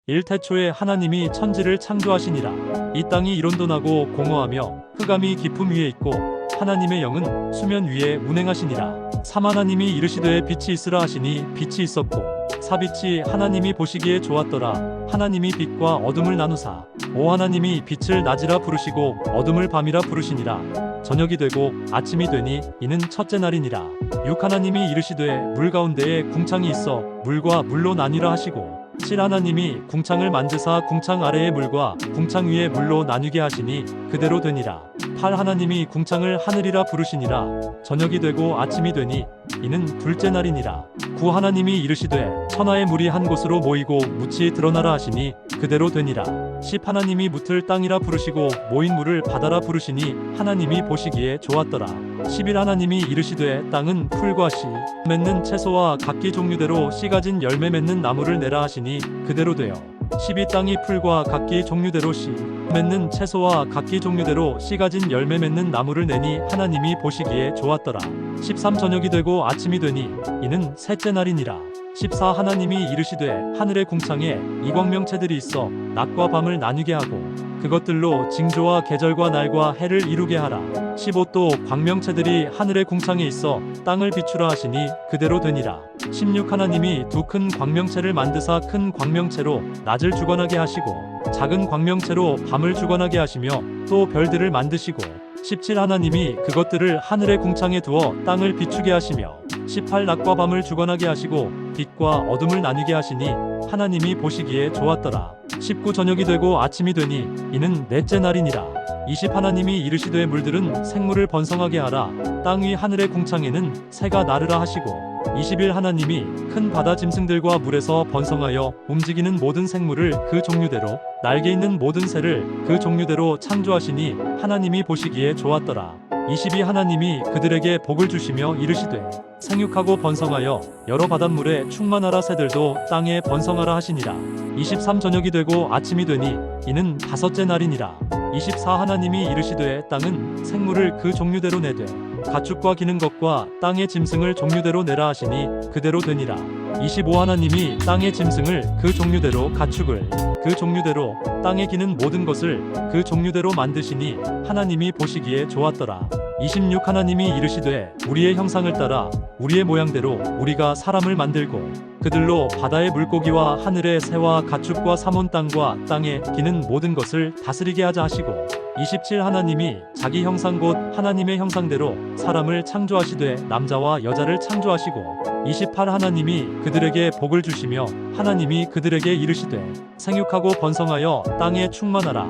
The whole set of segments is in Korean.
일 태초에 하나님이 천지를 창조하시니라. 이 땅이 이론돈하고 공허하며 흑암이 깊음 위에 있고 하나님의 영은 수면 위에 운행하시니라. 삼 하나님이 이르시되 빛이 있으라 하시니 빛이 있었고 사빛이 하나님이 보시기에 좋았더라. 하나님이 빛과 어둠을 나누사 오 하나님이 빛을 낮이라 부르시고 어둠을 밤이라 부르시니라. 저녁이 되고 아침이 되니 이는 첫째 날이니라. 육 하나님이 이르시되 물 가운데에 궁창이 있어 물과 물로 나뉘라 하시고 칠 하나님이 궁창을 만드사 궁창 아래의 물과 궁창 위의 물로 나뉘게 하시니 그대로 되니라. 팔 하나님이 궁창을 하늘이라 부르시니라. 저녁이 되고 아침이 되니 이는 둘째 날이니라. 구 하나님이 이르시되 천하의 물이 한 곳으로 모이고 묻이 드러나라 하시니 그대로 되니라. 십 하나님이 묻을 땅이라 부르시고 모인 물을 바다라 부르시니 하나님이 보시기에 좋았더라. 십일 하나님이 이르시되 땅은 풀과 씨 맺는 채소와 각기 종류대로 씨 가진 열매 맺는 나무를 내라 하시니 그대로 되어 십이 땅이 풀과 각기 종류대로 씨 맺는 채소와 각기 종류대로 씨 가진 열매 맺는 나무를 내니 하나님이 보시기에 좋았더라. 13 저녁이 되고 아침이 되니 이는 셋째 날이니라. 14 하나님이 이르시되 하늘의 궁창에 이광명체들이 있어 낮과 밤을 나뉘게 하고 그것들로 징조와 계절과 날과 해를 이루게 하라. 15 또 광명체들이 하늘의 궁창에 있어 땅을 비추라 하시니 그대로 되니라. 16 하나님이 두 큰 광명체를 만드사 큰 광명체로 낮을 주관하게 하시고 작은 광명체로 밤을 주관하게 하시며 또 별들을 만드시고 17 하나님이 그것들을 하늘의 궁창에 두어 땅을 비추게 하시며 18 낮과 밤을 주관하게 하시고 빛과 어둠을 나뉘게 하시니 하나님이 보시기에 좋았더라. 19 저녁이 되고 아침이 되니 이는 넷째 날이니라. 20 하나님이 이르시되 물들은 생물을 번성하게 하라. 땅 위 하늘의 궁창에는 새가 나르라 하시고 21 하나님이 큰 바다 짐승들과 물에서 번성하여 움직이는 모든 생물을 그 종류대로 날개 있는 모든 새를 그 종류대로 창조하시니 하나님이 보시기에 좋았더라. 22 하나님이 그들에게 복을 주시며 이르시되 생육하고 번성하여 여러 바닷물에 충만하라. 새들도 땅에 번성하라 하시니라. 23 저녁이 되고 아침이 되니 이는 다섯째 날이니라. 24 하나님이 이르시되 땅은 생물을 그 종류대로 내되 가축과 기는 것과 땅의 짐승을 종류대로 내라 하시니 그대로 되니라. 25 하나님이 땅의 짐승을 그 종류대로 가축을 그 종류대로 땅에 기는 모든 것을 그 종류대로 만드시니 하나님이 보시기에 좋았더라. 26 하나님이 이르시되 우리의 형상을 따라 우리의 모양대로 우리가 사람을 만들고 그들로 바다의 물고기와 하늘의 새와 가축과 삼온 땅과 땅에 기는 모든 것을 다스리게 하자 하시고 27 하나님이 자기 형상 곧 하나님의 형상대로 사람을 창조하시되 남자와 여자를 창조하시고 28 하나님이 그들에게 복을 주시며 하나님이 그들에게 이르시되 생육하고 번성하여 땅에 충만하라.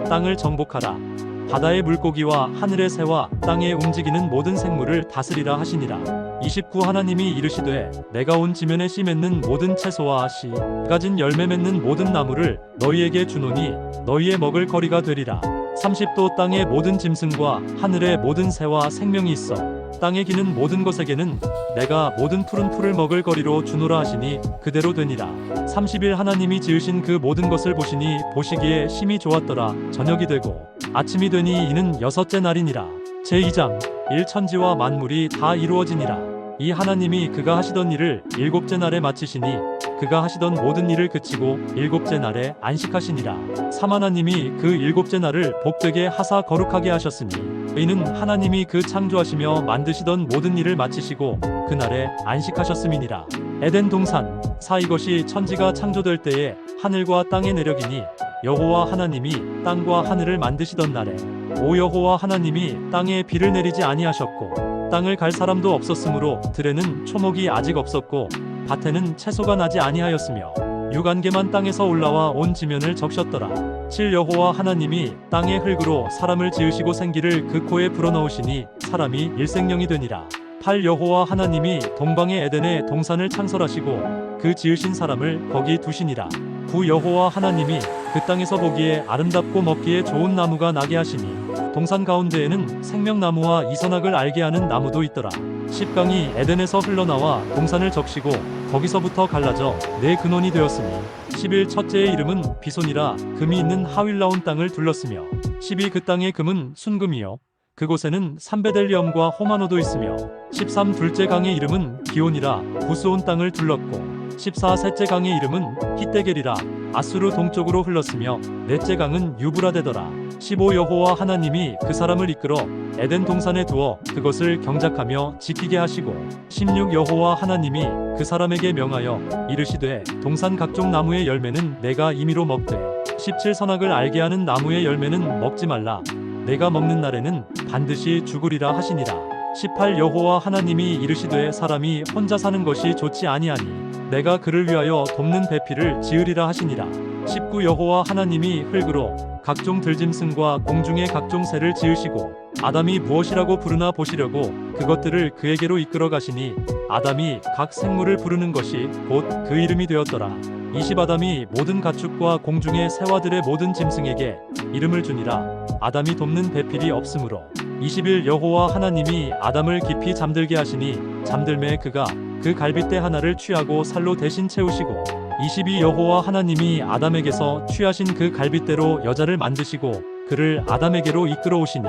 땅을 정복하라. 바다의 물고기와 하늘의 새와 땅에 움직이는 모든 생물을 다스리라 하시니라. 29 하나님이 이르시되 내가 온 지면에 씨 맺는 모든 채소와 씨 가진 열매 맺는 모든 나무를 너희에게 주노니 너희의 먹을 거리가 되리라. 30도 땅의 모든 짐승과 하늘의 모든 새와 생명이 있어 땅에 기는 모든 것에게는 내가 모든 푸른 풀을 먹을 거리로 주노라 하시니 그대로 되니라. 30일 하나님이 지으신 그 모든 것을 보시니 보시기에 심히 좋았더라. 저녁이 되고 아침이 되니 이는 여섯째 날이니라. 제2장 일천지와 만물이 다 이루어지니라. 이 하나님이 그가 하시던 일을 일곱째 날에 마치시니 그가 하시던 모든 일을 그치고 일곱째 날에 안식하시니라. 삼 하나님이 그 일곱째 날을 복되게 하사 거룩하게 하셨으니 이는 하나님이 그 창조하시며 만드시던 모든 일을 마치시고 그날에 안식하셨음이니라. 에덴 동산 사 이것이 천지가 창조될 때에 하늘과 땅의 내력이니 여호와 하나님이 땅과 하늘을 만드시던 날에 오 여호와 하나님이 땅에 비를 내리지 아니하셨고 땅을 갈 사람도 없었으므로 들에는 초목이 아직 없었고 밭에는 채소가 나지 아니하였으며 육안개만 땅에서 올라와 온 지면을 적셨더라. 7 여호와 하나님이 땅의 흙으로 사람을 지으시고 생기를 그 코에 불어넣으시니 사람이 일생령이 되니라. 8 여호와 하나님이 동방의 에덴에 동산을 창설하시고 그 지으신 사람을 거기 두시니라. 9 여호와 하나님이 그 땅에서 보기에 아름답고 먹기에 좋은 나무가 나게 하시니 동산 가운데에는 생명나무와 이선악을 알게 하는 나무도 있더라. 10 강이 에덴에서 흘러나와 동산을 적시고 거기서부터 갈라져 네 근원이 되었으니 11 첫째의 이름은 비손이라 금이 있는 하윌라온 땅을 둘렀으며 12 그 땅의 금은 순금이요 그곳에는 삼베델리엄과 호마노도 있으며 13 둘째 강의 이름은 기온이라 부스온 땅을 둘렀고 14 셋째 강의 이름은 히데겔이라 아수르 동쪽으로 흘렀으며 넷째 강은 유브라데더라. 15 여호와 하나님이 그 사람을 이끌어 에덴 동산에 두어 그것을 경작하며 지키게 하시고 16 여호와 하나님이 그 사람에게 명하여 이르시되 동산 각종 나무의 열매는 내가 임의로 먹되 17 선악을 알게 하는 나무의 열매는 먹지 말라. 내가 먹는 날에는 반드시 죽으리라 하시니라. 18 여호와 하나님이 이르시되 사람이 혼자 사는 것이 좋지 아니하니 내가 그를 위하여 돕는 배필을 지으리라 하시니라. 19 여호와 하나님이 흙으로 각종 들짐승과 공중의 각종 새를 지으시고 아담이 무엇이라고 부르나 보시려고 그것들을 그에게로 이끌어 가시니 아담이 각 생물을 부르는 것이 곧 그 이름이 되었더라. 20 아담이 모든 가축과 공중의 새와들의 모든 짐승에게 이름을 주니라. 아담이 돕는 배필이 없으므로 21 여호와 하나님이 아담을 깊이 잠들게 하시니 잠들매 그가 그 갈빗대 하나를 취하고 살로 대신 채우시고 22 여호와 하나님이 아담에게서 취하신 그 갈빗대로 여자를 만드시고 그를 아담에게로 이끌어 오시니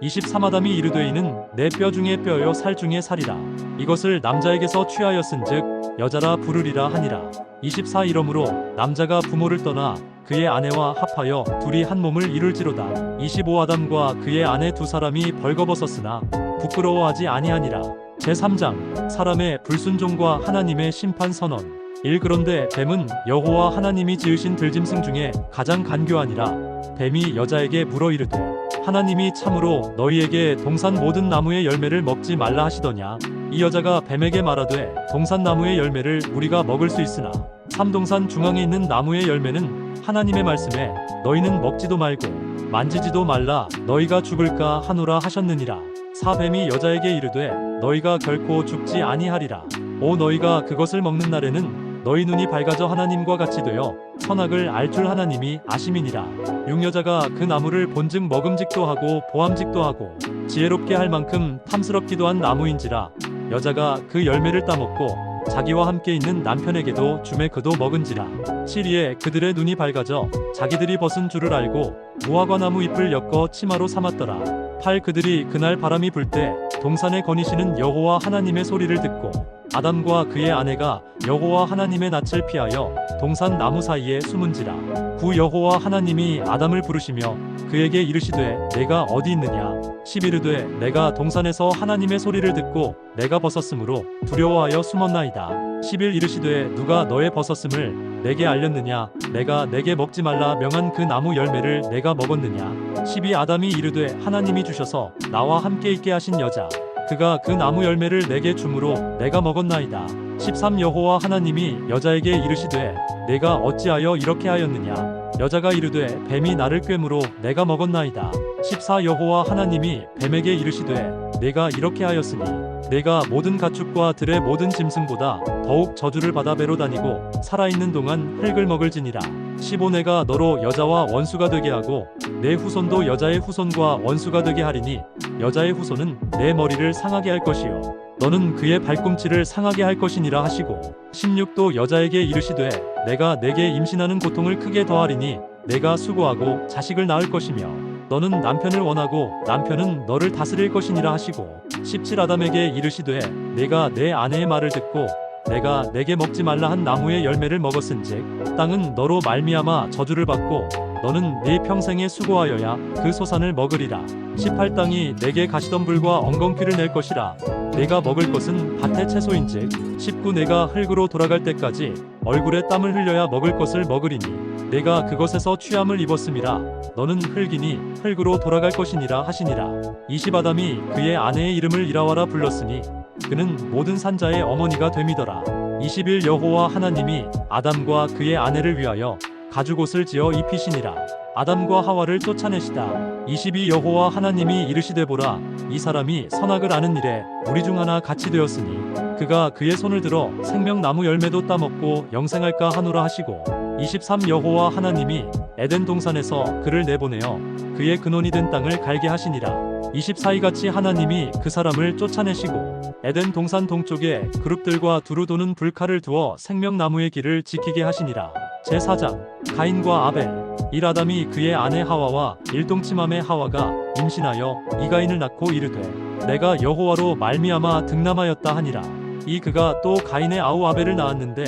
23 아담이 이르되 이는 내 뼈 중에 뼈요 살 중에 살이라. 이것을 남자에게서 취하였은즉 여자라 부르리라 하니라. 24 이러므로 남자가 부모를 떠나 그의 아내와 합하여 둘이 한 몸을 이룰지로다. 25 아담과 그의 아내 두 사람이 벌거벗었으나 부끄러워하지 아니하니라. 제3장 사람의 불순종과 하나님의 심판 선언. 1 그런데 뱀은 여호와 하나님이 지으신 들짐승 중에 가장 간교하니라. 뱀이 여자에게 물어 이르되 하나님이 참으로 너희에게 동산 모든 나무의 열매를 먹지 말라 하시더냐. 이 여자가 뱀에게 말하되 동산 나무의 열매를 우리가 먹을 수 있으나 삼동산 중앙에 있는 나무의 열매는 하나님의 말씀에 너희는 먹지도 말고 만지지도 말라 너희가 죽을까 하노라 하셨느니라. 4 뱀이 여자에게 이르되 너희가 결코 죽지 아니하리라. 오 너희가 그것을 먹는 날에는 너희 눈이 밝아져 하나님과 같이 되어 선악을 알 줄 하나님이 아심이니라. 6 여자가 그 나무를 본즉 먹음직도 하고 보암직도 하고 지혜롭게 할 만큼 탐스럽기도 한 나무인지라. 여자가 그 열매를 따먹고 자기와 함께 있는 남편에게도 주매 그도 먹은지라. 7 그들의 눈이 밝아져 자기들이 벗은 줄을 알고 무화과나무 잎을 엮어 치마로 삼았더라. 8 그들이 그날 바람이 불 때 동산에 거니시는 여호와 하나님의 소리를 듣고 아담과 그의 아내가 여호와 하나님의 낯을 피하여 동산 나무 사이에 숨은지라. 9 여호와 하나님이 아담을 부르시며 그에게 이르시되 내가 어디 있느냐. 10 이르되 내가 동산에서 하나님의 소리를 듣고 내가 벗었으므로 두려워하여 숨었나이다. 11 이르시되 누가 너의 벗었음을 내게 알렸느냐. 내가 내게 먹지 말라 명한 그 나무 열매를 내가 먹었느냐. 12 아담이 이르되 하나님이 주셔서 나와 함께 있게 하신 여자 그가 그 나무 열매를 내게 주므로 내가 먹었나이다. 13 여호와 하나님이 여자에게 이르시되 내가 어찌하여 이렇게 하였느냐. 여자가 이르되 뱀이 나를 꿰므로 내가 먹었나이다. 14 여호와 하나님이 뱀에게 이르시되 내가 이렇게 하였으니 내가 모든 가축과 들의 모든 짐승보다 더욱 저주를 받아 배로 다니고 살아있는 동안 흙을 먹을지니라. 15 내가 너로 여자와 원수가 되게 하고 내 후손도 여자의 후손과 원수가 되게 하리니 여자의 후손은 내 머리를 상하게 할 것이요 너는 그의 발꿈치를 상하게 할 것이니라 하시고 16도 여자에게 이르시되 내가 내게 임신하는 고통을 크게 더하리니 내가 수고하고 자식을 낳을 것이며 너는 남편을 원하고 남편은 너를 다스릴 것이니라 하시고 17 아담에게 이르시되 내가 내 아내의 말을 듣고 내가 내게 먹지 말라 한 나무의 열매를 먹었은즉 땅은 너로 말미암아 저주를 받고 너는 네 평생에 수고하여야 그 소산을 먹으리라. 18 땅이 내게 가시덤불과 엉겅퀴를 낼 것이라. 내가 먹을 것은 밭의 채소인즉 19 내가 흙으로 돌아갈 때까지 얼굴에 땀을 흘려야 먹을 것을 먹으리니 내가 그것에서 취함을 입었음이라. 너는 흙이니 흙으로 돌아갈 것이니라 하시니라. 20 아담이 그의 아내의 이름을 이라와라 불렀으니 그는 모든 산자의 어머니가 됨이더라. 21 여호와 하나님이 아담과 그의 아내를 위하여 가죽옷을 지어 입히시니라. 아담과 하와를 쫓아내시다. 22 여호와 하나님이 이르시되 보라 이 사람이 선악을 아는 일에 우리 중 하나 같이 되었으니 그가 그의 손을 들어 생명나무 열매도 따먹고 영생할까 하노라 하시고 23 여호와 하나님이 에덴 동산에서 그를 내보내어 그의 근원이 된 땅을 갈게 하시니라. 24 이같이 하나님이 그 사람을 쫓아내시고 에덴 동산 동쪽에 그룹들과 두루 도는 불칼을 두어 생명나무의 길을 지키게 하시니라. 제4장 가인과 아벨. 일아담이 그의 아내 하와와 일동침함의 하와가 임신하여 이가인을 낳고 이르되 내가 여호와로 말미암아 득남하였다 하니라. 이 그가 또 가인의 아우 아벨을 낳았는데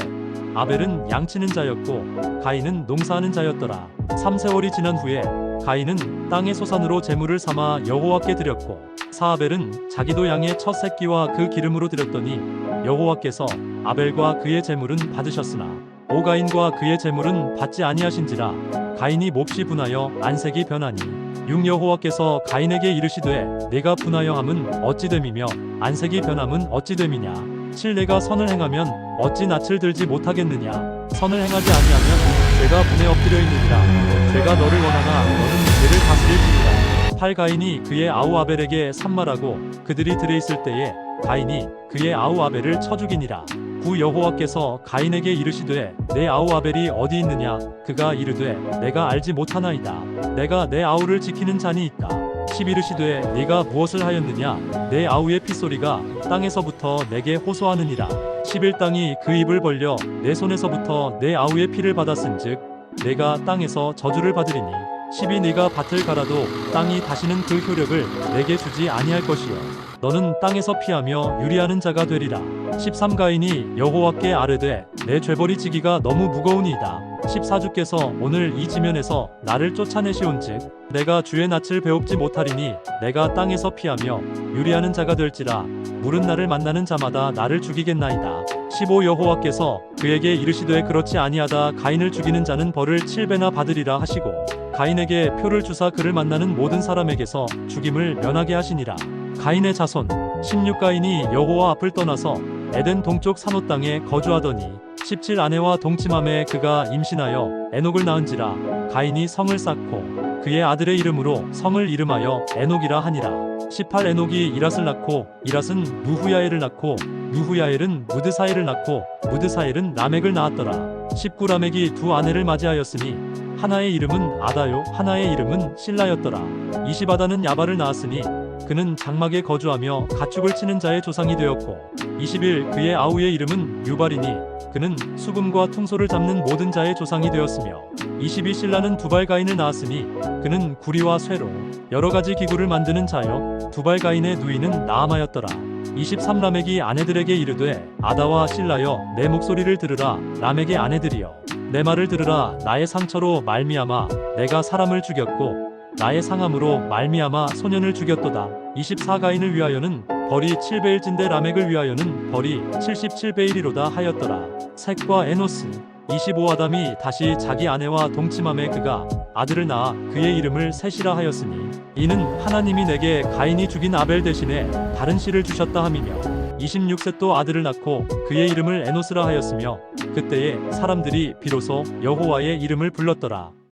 아벨은 양치는 자였고 가인은 농사하는 자였더라. 3세월이 지난 후에 가인은 땅의 소산으로 제물을 삼아 여호와께 드렸고 사아벨은 자기도 양의 첫 새끼와 그 기름으로 드렸더니 여호와께서 아벨과 그의 제물은 받으셨으나 오가인과 그의 제물은 받지 아니하신지라. 가인이 몹시 분하여 안색이 변하니 여호와께서 가인에게 이르시되 내가 분하여 함은 어찌 됨이며 안색이 변함은 어찌 됨이냐. 7 내가 선을 행하면 어찌 낯을 들지 못하겠느냐. 선을 행하지 아니하면 죄가 분에 엎드려 있느니라. 죄가 너를 원하나 너는 죄를 다스릴지니라. 8 가인이 그의 아우 아벨에게 산말하고 그들이 들에 있을 때에 가인이 그의 아우 아벨을 쳐 죽이니라. 9 여호와께서 가인에게 이르시되 내 아우 아벨이 어디 있느냐. 그가 이르되 내가 알지 못하나이다. 내가 내 아우를 지키는 자니 있다. 10 이르시되 네가 무엇을 하였느냐. 내 아우의 핏소리가 땅에서부터 내게 호소하느니라. 11 땅이 그 입을 벌려 내 손에서부터 내 아우의 피를 받았은즉 내가 땅에서 저주를 받으리니 12 네가 밭을 갈아도 땅이 다시는 그 효력을 내게 주지 아니할 것이요 너는 땅에서 피하며 유리하는 자가 되리라. 13 가인이 여호와께 아뢰되 내 죄벌이 지기가 너무 무거우니이다. 14 주께서 오늘 이 지면에서 나를 쫓아내시온즉 내가 주의 낯을 배웁지 못하리니 내가 땅에서 피하며 유리하는 자가 될지라. 물은 나를 만나는 자마다 나를 죽이겠나이다. 15 여호와께서 그에게 이르시되 그렇지 아니하다. 가인을 죽이는 자는 벌을 7배나 받으리라 하시고 가인에게 표를 주사 그를 만나는 모든 사람에게서 죽임을 면하게 하시니라. 가인의 자손 16 가인이 여호와 앞을 떠나서 에덴 동쪽 산호 땅에 거주하더니 17 아내와 동침함에 그가 임신하여 에녹을 낳은지라. 가인이 성을 쌓고 그의 아들의 이름으로 성을 이름하여 에녹이라 하니라. 18 에녹이 이랏을 낳고 이랏은 무후야엘을 낳고 무후야엘은 무드사엘을 낳고 무드사엘은 라멕을 낳았더라. 19 라멕이 두 아내를 맞이하였으니 하나의 이름은 아다요 하나의 이름은 실라였더라. 20 아다는 야발을 낳았으니 그는 장막에 거주하며 가축을 치는 자의 조상이 되었고 21 그의 아우의 이름은 유발이니 그는 수금과 퉁소를 잡는 모든 자의 조상이 되었으며 22 실라는 두발 가인을 낳았으니 그는 구리와 쇠로 여러 가지 기구를 만드는 자요 두발 가인의 누이는 나아마였더라. 23 라멕이 아내들에게 이르되 아다와 실라여 내 목소리를 들으라. 라멕의 아내들이여 내 말을 들으라. 나의 상처로 말미암아 내가 사람을 죽였고 나의 상함으로 말미암아 소년을 죽였도다. 24 가인을 위하여는 벌이 7베일진데 라멕을 위하여는 벌이 77베일이로다 하였더라. 셋과 에노스 25 아담이 다시 자기 아내와 동침함에 그가 아들을 낳아 그의 이름을 셋이라 하였으니 이는 하나님이 내게 가인이 죽인 아벨 대신에 다른 씨를 주셨다 함이며 26세 또 아들을 낳고 그의 이름을 에노스라 하였으며 그때에 사람들이 비로소 여호와의 이름을 불렀더라.